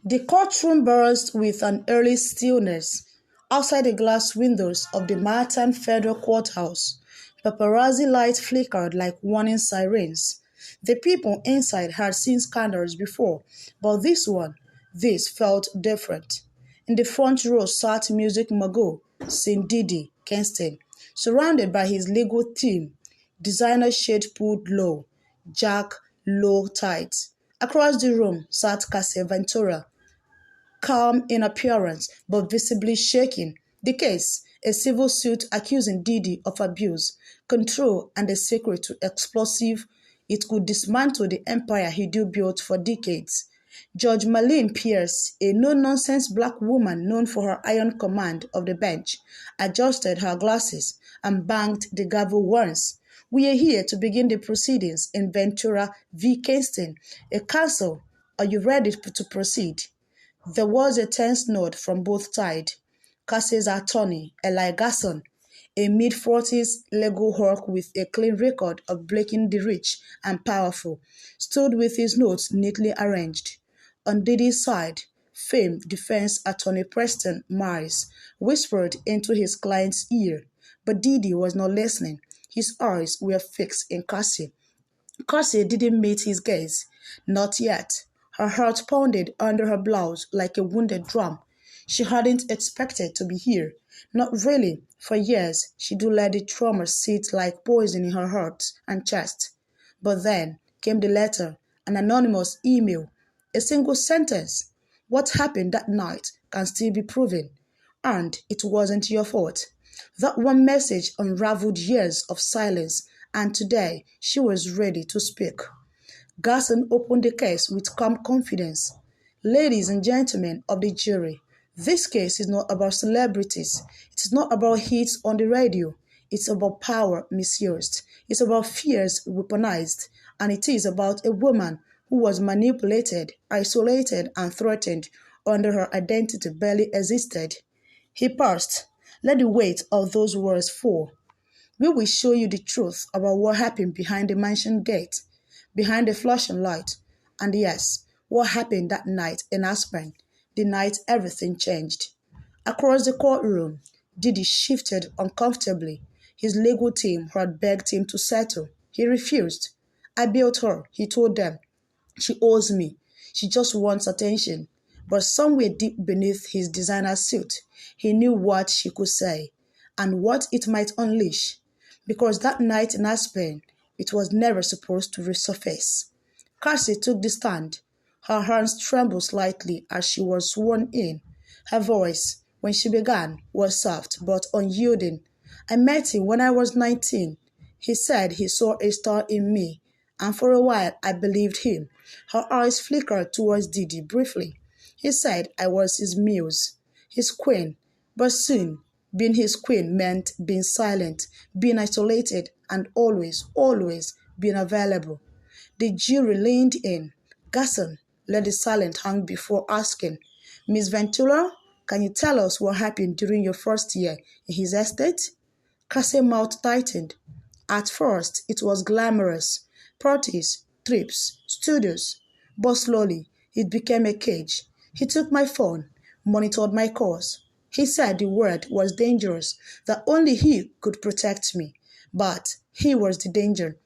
The courtroom burst with an eerie stillness. Outside the glass windows of the Manhattan Federal Courthouse, paparazzi lights flickered like warning sirens. The people inside had seen scandals before, but this felt different. In the front row sat music mogul, Saint Diddy, Kingston, surrounded by his legal team, designer shade pulled low, Jack low tight. Across the room sat Cassie Ventura, calm in appearance but visibly shaking. The case, a civil suit accusing Diddy of abuse, control, and the secret to explosive, it could dismantle the empire he built for decades. Judge Marlene Pierce, a no-nonsense black woman known for her iron command of the bench, adjusted her glasses and banged the gavel once. We are here to begin the proceedings in Ventura v. Kingston. A counsel, are you ready to proceed? There was a tense nod from both sides. Cassie's attorney, Eli Garson, a mid-40s legal hawk with a clean record of breaking the rich and powerful, stood with his notes neatly arranged. On Diddy's side, famed defense attorney Preston Miles whispered into his client's ear, but Diddy was not listening. His eyes were fixed in Cassie. Cassie didn't meet his gaze. Not yet. Her heart pounded under her blouse like a wounded drum. She hadn't expected to be here. Not really. For years, she'd let the trauma sit like poison in her heart and chest. But then came the letter, an anonymous email, a single sentence. What happened that night can still be proven. And it wasn't your fault. That one message unraveled years of silence, and today she was ready to speak. Garson opened the case with calm confidence. Ladies and gentlemen of the jury, this case is not about celebrities. It is not about hits on the radio. It's about power misused. It's about fears weaponized. And it is about a woman who was manipulated, isolated, and threatened under her identity barely existed. He paused. Let the weight of those words fall. We will show you the truth about what happened behind the mansion gate, behind the flashing light, and yes, what happened that night in Aspen, the night everything changed. Across the courtroom, Diddy shifted uncomfortably. His legal team had begged him to settle. He refused. I built her, he told them. She owes me. She just wants attention. But somewhere deep beneath his designer suit, he knew what she could say and what it might unleash. Because that night in Aspen, it was never supposed to resurface. Cassie took the stand. Her hands trembled slightly as she was sworn in. Her voice, when she began, was soft but unyielding. I met him when I was 19. He said he saw a star in me, and for a while I believed him. Her eyes flickered towards Diddy briefly. He said I was his muse, his queen, but soon, being his queen meant being silent, being isolated, and always being available. The jury leaned in. Garson let the silence hang before asking, Miss Ventura, can you tell us what happened during your first year in his estate? Cassie's mouth tightened. At first, it was glamorous. Parties, trips, studios. But slowly, it became a cage. He took my phone, monitored my calls. He said the word was dangerous, that only he could protect me. But he was the danger.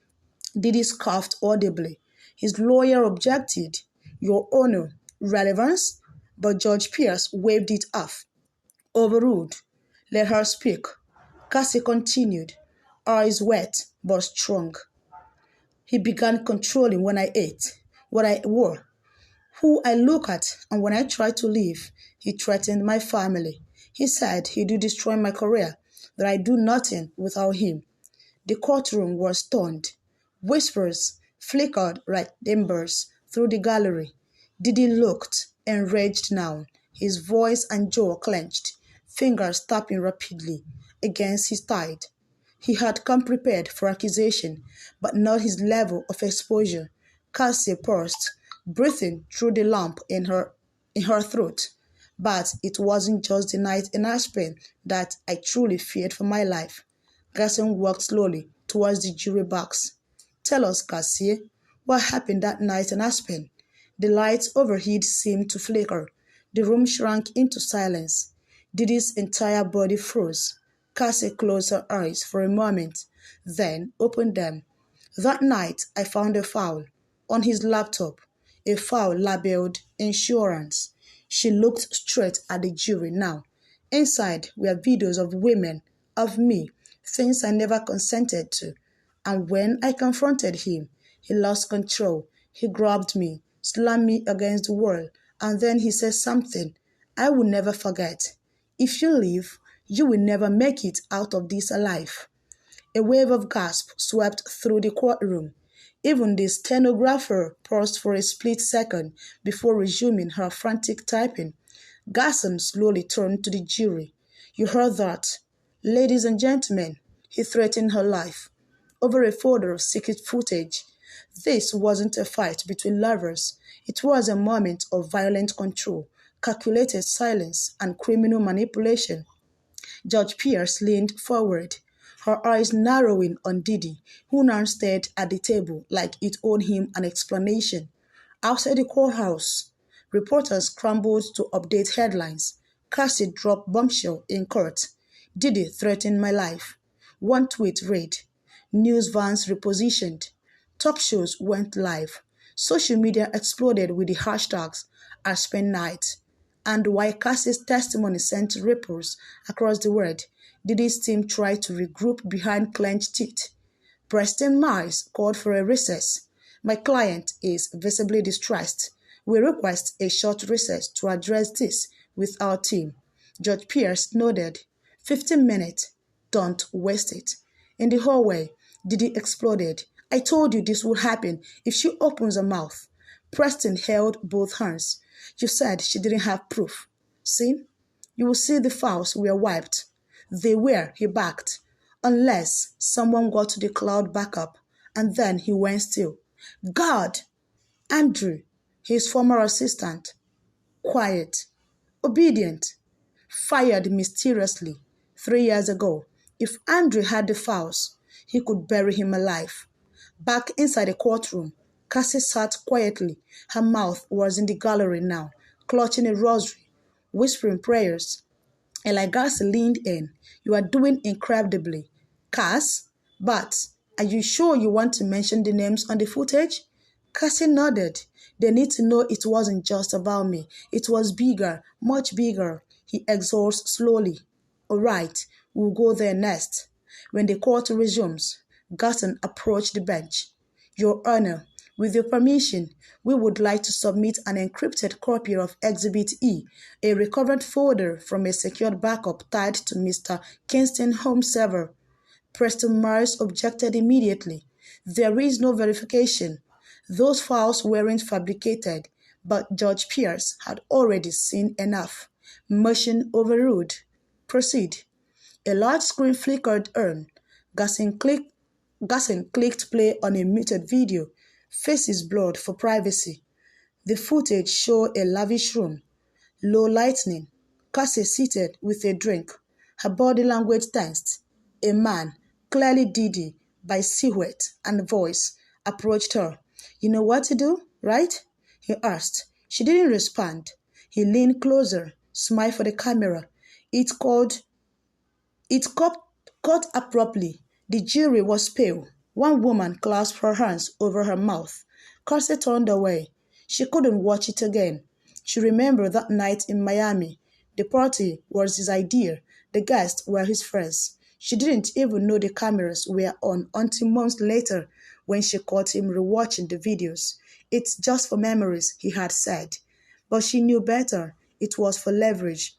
Diddy scoffed audibly. His lawyer objected. Your Honor, relevance? But Judge Pierce waved it off. Overruled. Let her speak. Cassie continued, eyes wet but strong. He began controlling when I ate, what I wore, who I look at, and when I tried to leave, he threatened my family. He said he'd destroy my career, that I do nothing without him. The courtroom was stunned. Whispers flickered like embers through the gallery. Diddy looked enraged now, his voice and jaw clenched, fingers tapping rapidly against his thigh. He had come prepared for accusation, but not his level of exposure. Cassie paused, breathing through the lump in her throat. But it wasn't just the night in Aspen that I truly feared for my life. Garson walked slowly towards the jury box. Tell us, Cassie, what happened that night in Aspen? The lights overhead seemed to flicker. The room shrank into silence. Diddy's entire body froze. Cassie closed her eyes for a moment, then opened them. That night, I found a file on his laptop, a file labeled Insurance. She looked straight at the jury now. Inside were videos of women, of me, things I never consented to. And when I confronted him, he lost control. He grabbed me, slammed me against the wall, and then he said something I will never forget. If you leave, you will never make it out of this alive. A wave of gasp swept through the courtroom. Even the stenographer paused for a split second before resuming her frantic typing. Garson slowly turned to the jury. You heard that. Ladies and gentlemen, he threatened her life over a folder of secret footage. This wasn't a fight between lovers. It was a moment of violent control, calculated silence, and criminal manipulation. Judge Pierce leaned forward, her eyes narrowing on Diddy, who now stared at the table like it owed him an explanation. Outside the courthouse, reporters scrambled to update headlines. Cassie dropped Bombshell in court. Diddy threatened my life. One tweet read, News vans repositioned. Talk shows went live. Social media exploded with the hashtags Aspen night. And while Cassie's testimony sent ripples across the world, Diddy's team tried to regroup behind clenched teeth. Preston Miles called for a recess. My client is visibly distressed. We request a short recess to address this with our team. Judge Pierce nodded. 15 minutes. Don't waste it. In the hallway, Diddy exploded. I told you this would happen if she opens her mouth. Preston held both hands. You said she didn't have proof. See? You will see the files were wiped. They were, he backed. Unless someone got to the cloud backup, and then he went still. God! Andrew, his former assistant. Quiet. Obedient. Fired mysteriously 3 years ago. If Andrew had the files, he could bury him alive. Back inside the courtroom, Cassie sat quietly. Her mouth was in the gallery now, clutching a rosary, whispering prayers. Eli Garcia leaned in. You are doing incredibly. Cass? But are you sure you want to mention the names on the footage? Cassie nodded. They need to know it wasn't just about me. It was bigger, much bigger. He exhaled slowly. All right, we'll go there next. When the court resumes, Garson approached the bench. Your Honor, with your permission, we would like to submit an encrypted copy of Exhibit E, a recovered folder from a secured backup tied to Mr. Kingston home server. Preston Myers objected immediately. There is no verification. Those files weren't fabricated, but Judge Pierce had already seen enough. Motion overruled. Proceed. A large screen flickered on. Garson clicked play on a muted video. Faces blurred for privacy. The footage showed a lavish room. Low lighting. Cassie seated with a drink. Her body language tensed. A man, clearly Diddy, by silhouette and voice, approached her. You know what to do, right? He asked. She didn't respond. He leaned closer, smiled for the camera. It cut abruptly. The jury was pale. One woman clasped her hands over her mouth. Cassie turned away. She couldn't watch it again. She remembered that night in Miami. The party was his idea. The guests were his friends. She didn't even know the cameras were on until months later when she caught him rewatching the videos. It's just for memories, he had said. But she knew better. It was for leverage.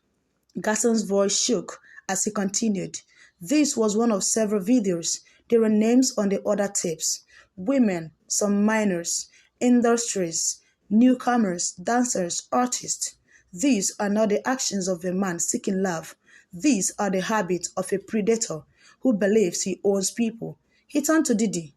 Garson's voice shook as he continued. This was one of several videos. There were names on the other tapes. Women, some minors, industries, newcomers, dancers, artists. These are not the actions of a man seeking love. These are the habits of a predator who believes he owns people. He turned to Diddy.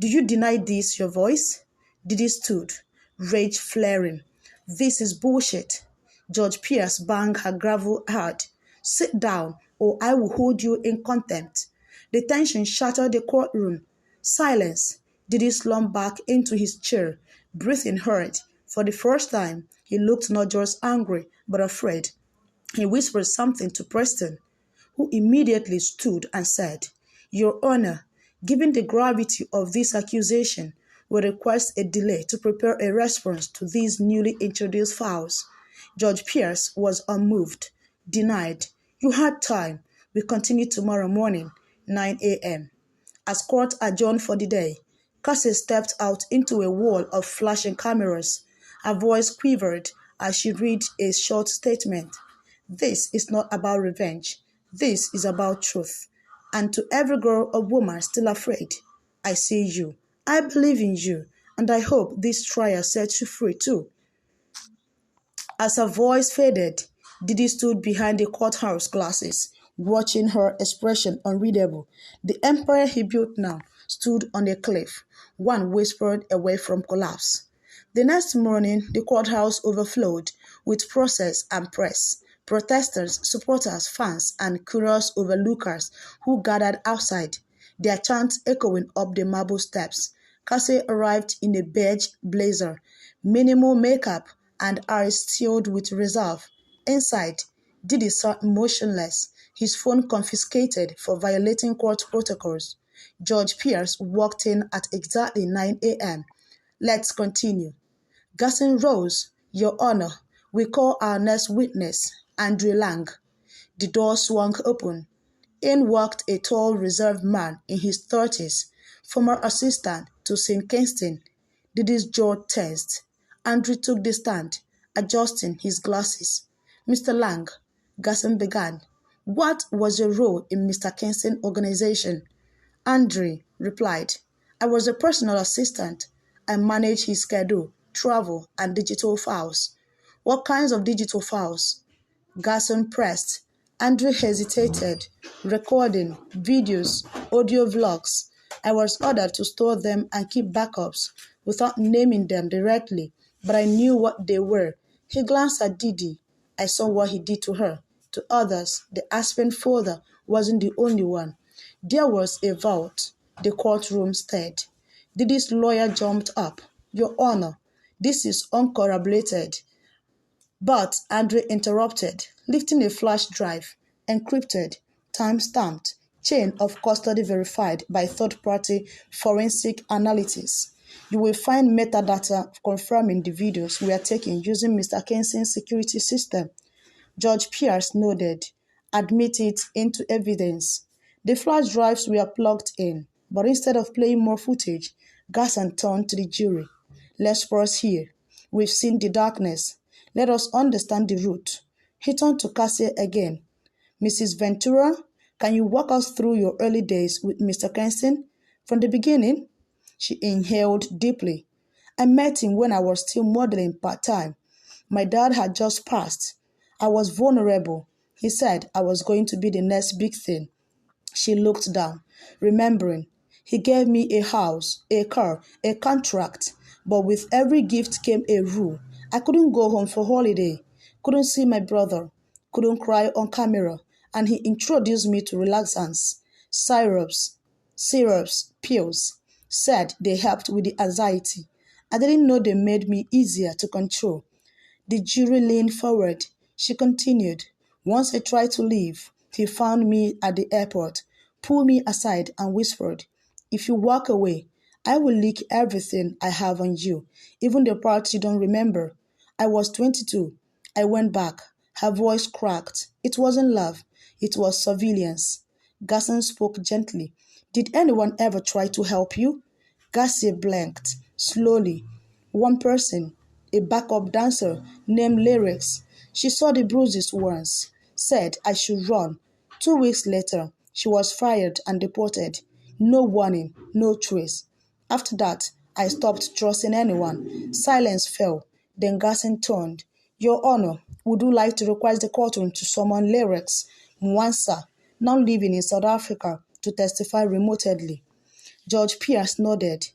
Do you deny this your voice? Diddy stood, rage flaring. This is bullshit. Judge Pierce banged her gravel hard. Sit down, or I will hold you in contempt. The tension shattered the courtroom. Silence. Diddy slumped back into his chair, breathing hard, For the first time, he looked not just angry, but afraid. He whispered something to Preston, who immediately stood and said, "Your Honor, given the gravity of this accusation, we request a delay to prepare a response to these newly introduced files." Judge Pierce was unmoved. Denied. "You had time. We continue tomorrow morning, 9 a.m." As court adjourned for the day, Cassie stepped out into a wall of flashing cameras. Her voice quivered as she read a short statement. "This is not about revenge. This is about truth. And to every girl or woman still afraid, I see you. I believe in you. And I hope this trial sets you free too." As her voice faded, Diddy stood behind the courthouse glasses, watching her expression unreadable. The empire he built now stood on a cliff, one whispered away from collapse. The next morning, the courthouse overflowed with process and press, protesters, supporters, fans, and curious overlookers who gathered outside, their chants echoing up the marble steps. Cassie arrived in a beige blazer, minimal makeup, and eyes filled with reserve. Inside, Diddy sat motionless, his phone confiscated for violating court protocols. Judge Pierce walked in at exactly 9 a.m. "Let's continue." Gasson rose. "Your Honor, we call our next witness, Andrew Lang." The door swung open. In walked a tall, reserved man in his 30s, former assistant to St. Kingston. Diddy's jaw tensed. Andrew took the stand, adjusting his glasses. "Mr. Lang," Gasson began, "what was your role in Mr. Kingston's organization?" Andrew replied, "I was a personal assistant. I managed his schedule, travel, and digital files." "What kinds of digital files?" Gasson pressed. Andrew hesitated. "Recording, videos, audio vlogs. I was ordered to store them and keep backups without naming them directly, but I knew what they were." He glanced at Diddy. "I saw what he did to her. To others, the Aspen folder wasn't the only one." There was a vault. The courtroom stirred. Diddy's lawyer jumped up. "Your Honor, this is uncorroborated." But Andrew interrupted, lifting a flash drive, encrypted, time-stamped, chain of custody verified by third-party forensic analysis. "You will find metadata confirming the videos we are taking using Mr. Kingston's security system." Judge Pierce nodded. "Admit it into evidence." The flash drives were plugged in, but instead of playing more footage, Gasson turned to the jury. "Let's pause here. We've seen the darkness. Let us understand the root." He turned to Cassie again. "Mrs. Ventura, can you walk us through your early days with Mr. Kingston? From the beginning?" She inhaled deeply. "I met him when I was still modeling part-time. My dad had just passed. I was vulnerable. He said I was going to be the next big thing." She looked down, remembering. "He gave me a house, a car, a contract, but with every gift came a rule. I couldn't go home for holiday, couldn't see my brother, couldn't cry on camera, and he introduced me to relaxants, syrups, pills, said they helped with the anxiety. I didn't know they made me easier to control." The jury leaned forward. She continued, "Once I tried to leave, he found me at the airport, pulled me aside and whispered, 'If you walk away, I will leak everything I have on you, even the parts you don't remember.' I was 22. I went back." Her voice cracked. "It wasn't love. It was surveillance." Gasson spoke gently. "Did anyone ever try to help you?" Garcia blinked. Slowly. "One person, a backup dancer named Lyrics. She saw the bruises once, said I should run. 2 weeks later, she was fired and deported. No warning, no trace. After that, I stopped trusting anyone." Silence fell. Then Gasson turned. "Your Honor, would you like to request the courtroom to summon Lyrics Mwansa, now living in South Africa, to testify remotely?" Judge Pierce nodded.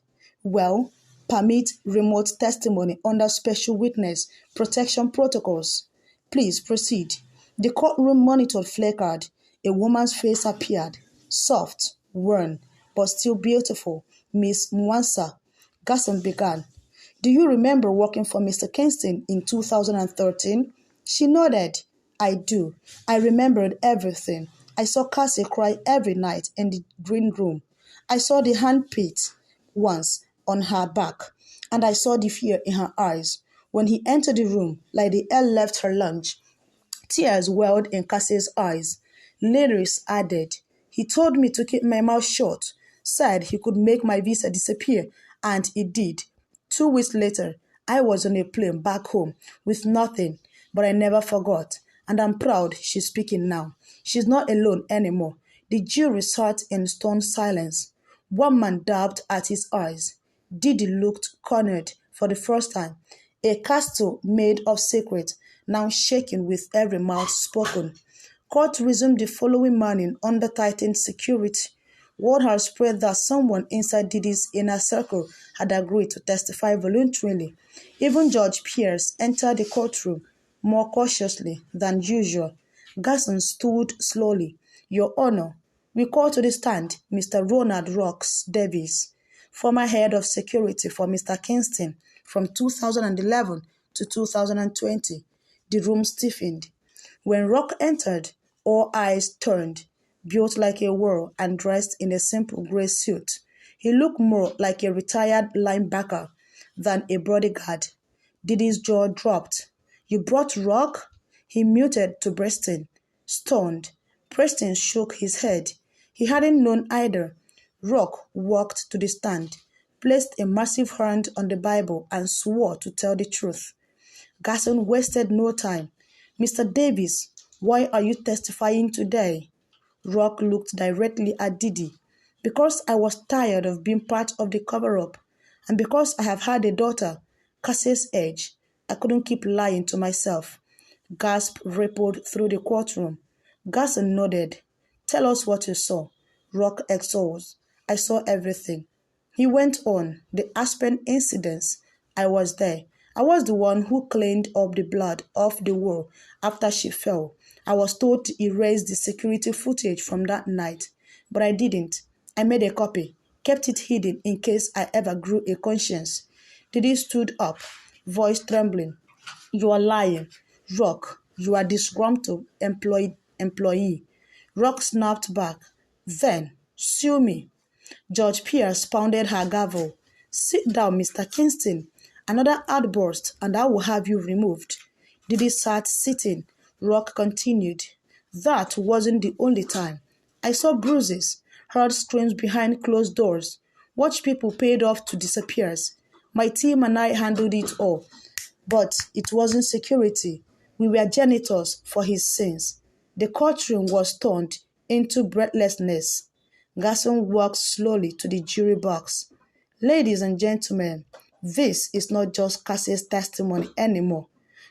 "Well, permit remote testimony under special witness protection protocols. Please proceed." The courtroom monitor flickered. A woman's face appeared, soft, worn, but still beautiful. "Miss Mwansa," Gasson began. Do you remember working for Mr. Kingston in 2013? She nodded. I do. I remembered everything. I saw Cassie cry every night in the green room. I saw the handprint once on her back, and I saw the fear in her eyes. When he entered the room, like the air left her lungs, tears welled in Cassie's eyes. Lyris added, "He told me to keep my mouth shut, said he could make my visa disappear, and he did. 2 weeks later, I was on a plane back home with nothing, but I never forgot, and I'm proud she's speaking now. She's not alone anymore." The jury sat in stone silence. One man dabbed at his eyes. Diddy looked cornered for the first time. A castle made of secret, now shaking with every mouth spoken. Court resumed the following morning under tightened security. Word had spread that someone inside Diddy's inner circle had agreed to testify voluntarily. Even Judge Pierce entered the courtroom more cautiously than usual. Garson stood slowly. "Your Honor, we call to the stand Mr. Ronald Rocks Davis, former head of security for Mr. Kingston from 2011 to 2020. The room stiffened. When Rock entered, all eyes turned. Built like a whale and dressed in a simple gray suit, he looked more like a retired linebacker than a bodyguard. Diddy's jaw dropped. "You brought Rock?" He muted to Preston, stunned. Preston shook his head. He hadn't known either. Rock walked to the stand, placed a massive hand on the Bible, and swore to tell the truth. Garson wasted no time. "Mr. Davis, why are you testifying today?" Rock looked directly at Diddy. "Because I was tired of being part of the cover-up, and because I have had a daughter, Cassie's age. I couldn't keep lying to myself." Gasp rippled through the courtroom. Garson nodded. "Tell us what you saw." Rock exhaled. "I saw everything." He went on. "The Aspen incidents. I was there. I was the one who cleaned up the blood off the wall after she fell. I was told to erase the security footage from that night, but I didn't. I made a copy, kept it hidden in case I ever grew a conscience." Diddy stood up, voice trembling. "You are lying. Rock, you are disgruntled employee." Rock snapped back. "Then, sue me." Judge Pierce pounded her gavel. "Sit down, Mr. Kingston. Another outburst, and I will have you removed." Diddy sat sitting. Rock continued. "That wasn't the only time. I saw bruises, heard screams behind closed doors, watched people paid off to disappear. My team and I handled it all. But it wasn't security. We were janitors for his sins." The courtroom was turned into breathlessness. Garson walked slowly to the jury box. "Ladies and gentlemen, this is not just Cassie's testimony anymore.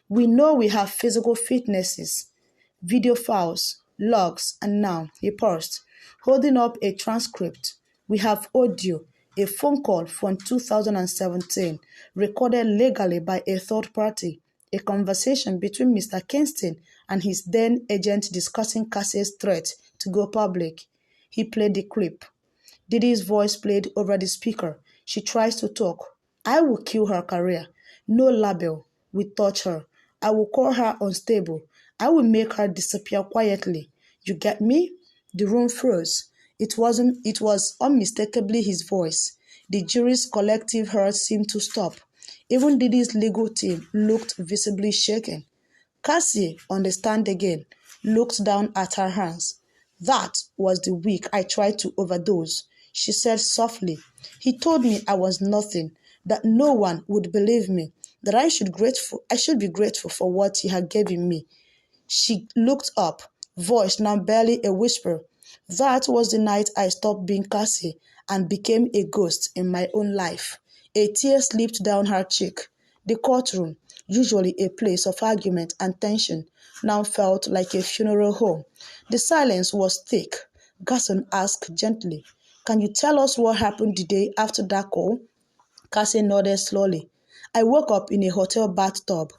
We know we have physical witnesses, video files, logs, and now," he paused, holding up a transcript. "We have audio, a phone call from 2017, recorded legally by a third party, a conversation between Mr. Kingston and his then agent discussing Cassie's threat to go public." He played the clip. Diddy's voice played over the speaker. "She tries to talk. I will kill her career. No label will touch her. I will call her unstable. I will make her disappear quietly. You get me?" The room froze. It was unmistakably his voice. The jury's collective heart seemed to stop. Even Diddy's legal team looked visibly shaken. Cassie, on the stand again, looked down at her hands. "That was the week I tried to overdose," she said softly. "He told me I was nothing, that no one would believe me, that I should be grateful for what he had given me." She looked up, voice now barely a whisper. "That was the night I stopped being Cassie and became a ghost in my own life." A tear slipped down her cheek. The courtroom, usually a place of argument and tension, now felt like a funeral home. The silence was thick. Garson asked gently, "Can you tell us what happened the day after that call?" Cassie nodded slowly. "I woke up in a hotel bathtub,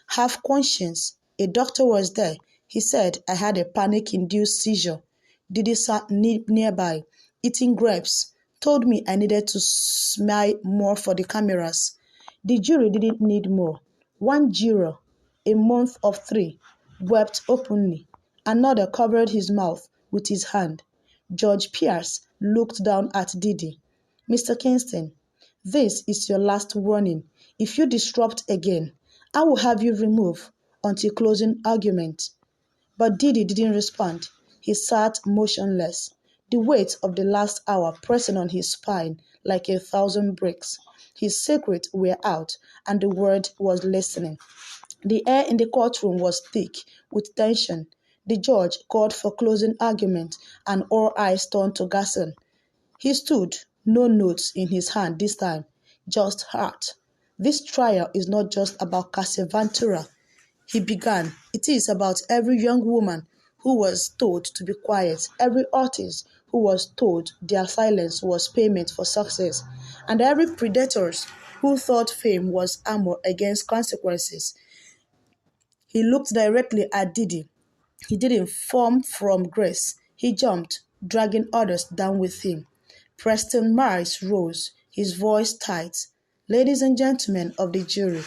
half conscious. A doctor was there. He said I had a panic-induced seizure. Diddy sat nearby, eating grapes, told me I needed to smile more for the cameras. The jury didn't need more. One juror, a month of three, wept openly. Another covered his mouth with his hand. Judge Pierce looked down at Diddy. Mr. Kingston, this is your last warning. If you disrupt again, I will have you removed until closing argument. But Diddy didn't respond. He sat motionless, the weight of the last hour pressing on his spine like 1,000 bricks. His secrets were out, and the world was listening. The air in the courtroom was thick with tension. The judge called for closing argument, and all eyes turned to Gasson. He stood, no notes in his hand this time, just heart. This trial is not just about Cassie Ventura, he began. It is about every young woman who was told to be quiet, every artist who was told their silence was payment for success, and every predator who thought fame was armor against consequences. He looked directly at Diddy. He didn't form from grace. He jumped, dragging others down with him. Preston Miles rose, his voice tight. Ladies and gentlemen of the jury,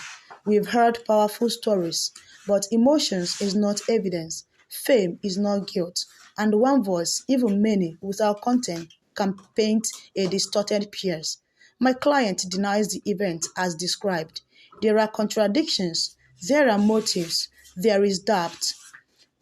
we've heard powerful stories, but emotions is not evidence. Fame is not guilt. And one voice, even many, without content, can paint a distorted picture. My client denies the event as described. There are contradictions. There are motives. There is doubt.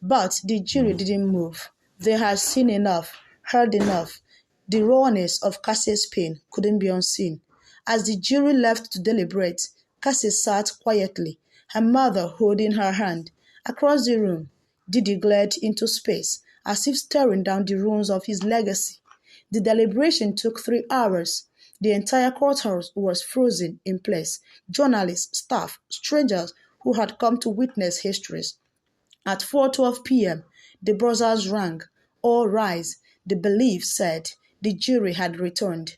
But the jury didn't move. They had seen enough, heard enough. The rawness of Cassie's pain couldn't be unseen. As the jury left to deliberate, Cassie sat quietly, her mother holding her hand. Across the room, Diddy glared into space, as if staring down the ruins of his legacy. The deliberation took 3 hours. The entire courthouse was frozen in place. Journalists, staff, strangers who had come to witness histories. At 4:12 p.m., the buzzers rang. All rise, the belief said. The jury had returned.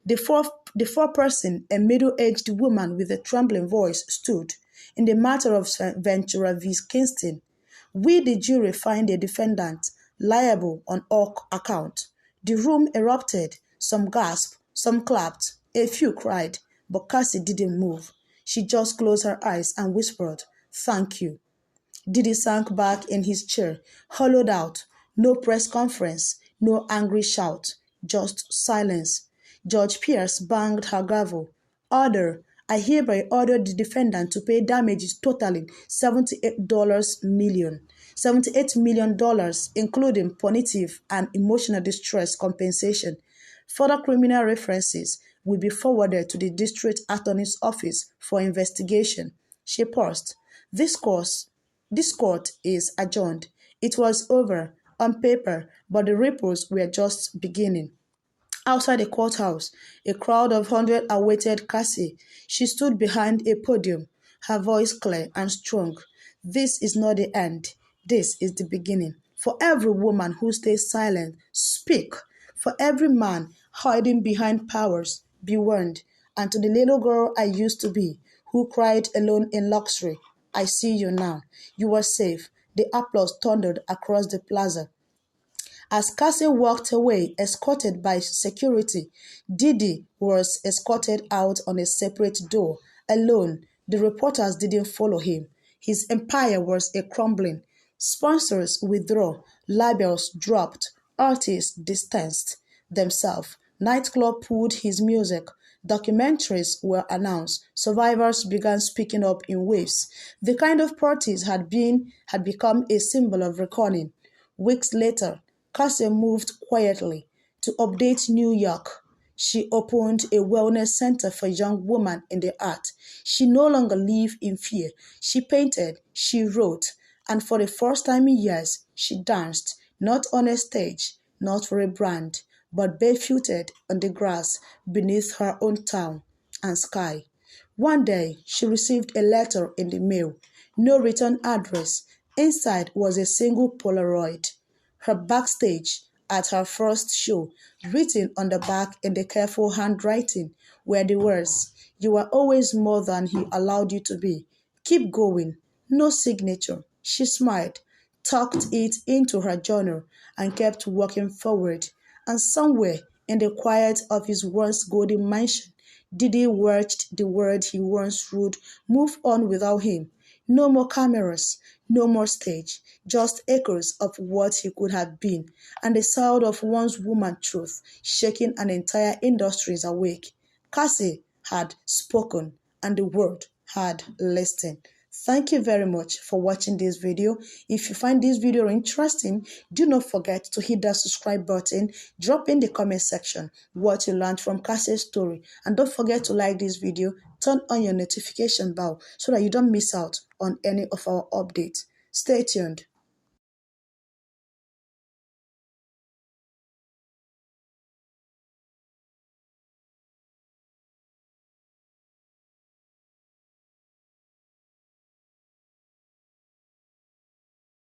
The foreperson, a middle-aged woman with a trembling voice, stood. In the matter of Ventura v. Kingston, we, the jury, find the defendant liable on all accounts. The room erupted. Some gasped, some clapped, a few cried, but Cassie didn't move. She just closed her eyes and whispered, "Thank you." Diddy sank back in his chair, hollowed out. No press conference, no angry shout, just silence. Judge Pierce banged her gavel. Order. I hereby order the defendant to pay damages totaling $78 million, including punitive and emotional distress compensation. Further criminal references will be forwarded to the district attorney's office for investigation. She paused. This court is adjourned. It was over, on paper, but the ripples were just beginning. Outside the courthouse, a crowd of hundreds awaited Cassie. She stood behind a podium, her voice clear and strong. This is not the end. This is the beginning. For every woman who stays silent, speak. For every man hiding behind powers, be warned. And to the little girl I used to be, who cried alone in luxury, I see you now. You are safe. The applause thundered across the plaza. As Cassie walked away, escorted by security, Diddy was escorted out on a separate door, alone. The reporters didn't follow him. His empire was a crumbling. Sponsors withdrew, labels dropped, artists distanced themselves. Nightclub pulled his music. Documentaries were announced. Survivors began speaking up in waves. The kind of parties had become a symbol of reckoning. Weeks later, Cassie moved quietly to update New York. She opened a wellness center for young women in the art. She no longer lived in fear. She painted, she wrote, and for the first time in years, she danced, not on a stage, not for a brand, but barefooted on the grass beneath her own town and sky. One day, she received a letter in the mail, no return address. Inside was a single Polaroid. Her backstage at her first show, written on the back in the careful handwriting, were the words, "You are always more than he allowed you to be. Keep going." No signature. She smiled, tucked it into her journal, and kept walking forward. And somewhere in the quiet of his once golden mansion, Diddy watched the world he once ruled move on without him. No more cameras, no more stage, just echoes of what he could have been, and the sound of one's woman truth shaking an entire industries awake. Cassie had spoken, and the world had listened. Thank you very much for watching this video. If you find this video interesting, do not forget to hit that subscribe button, drop in the comment section what you learned from Cassie's story, and don't forget to like this video, turn on your notification bell so that you don't miss out on any of our updates. Stay tuned.